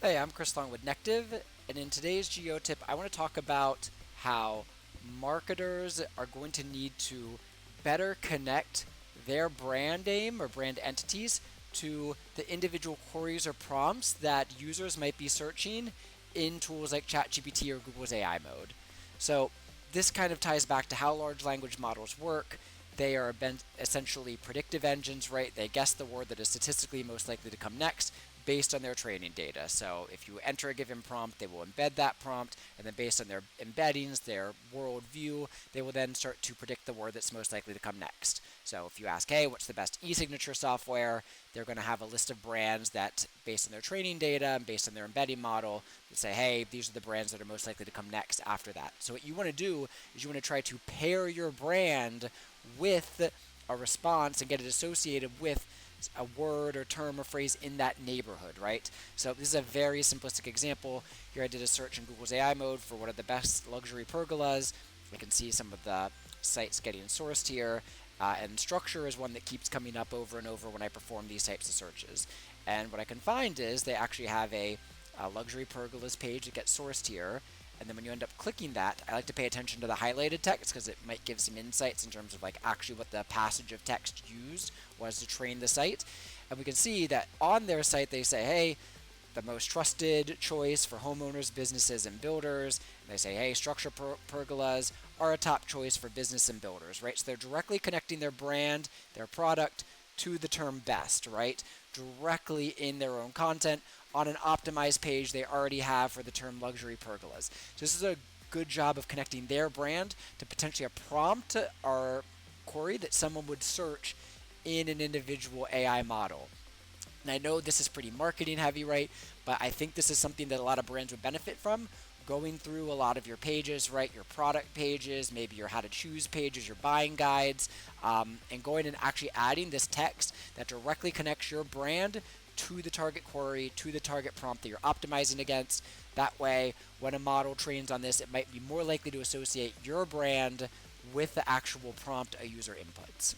Hey, I'm Chris Long with Nective, and in today's Geo Tip, I want to talk about how marketers are going to need to better connect their brand name or brand entities to the individual queries or prompts that users might be searching in tools like ChatGPT or Google's AI mode. So, this kind of ties back to how large language models work. They are essentially predictive engines, right? They guess the word that is statistically most likely to come next based on their training data. So if you enter a given prompt, they will embed that prompt, and then based on their embeddings, their worldview, they will then start to predict the word that's most likely to come next. So if you ask, hey, what's the best e-signature software, they're going to have a list of brands that, based on their training data and based on their embedding model, they say, hey, these are the brands that are most likely to come next after that. So what you want to do is you want to try to pair your brand with a response and get it associated with a word or term or phrase in that neighborhood, right? So this is a very simplistic example. Here I did a search in Google's AI mode for what are the best luxury pergolas. I can see some of the sites getting sourced here, and structure is one that keeps coming up over and over when I perform these types of searches. And what I can find is they actually have a luxury pergolas page that gets sourced here. And then when you end up clicking that, I like to pay attention to the highlighted text because it might give some insights in terms of like actually what the passage of text used was to train the site. And we can see that on their site they say, hey, the most trusted choice for homeowners, businesses, and builders. And they say, hey, structure pergolas are a top choice for business and builders, right? So they're directly connecting their brand, their product, to the term best, right? Directly in their own content on an optimized page they already have for the term luxury pergolas. So this is a good job of connecting their brand to potentially a prompt or query that someone would search in an individual AI model. And I know this is pretty marketing heavy, right? But I think this is something that a lot of brands would benefit from. Going through a lot of your pages, right? Your product pages, maybe your how to choose pages, your buying guides, and going and actually adding this text that directly connects your brand to the target query, to the target prompt that you're optimizing against. That way, when a model trains on this, it might be more likely to associate your brand with the actual prompt a user inputs.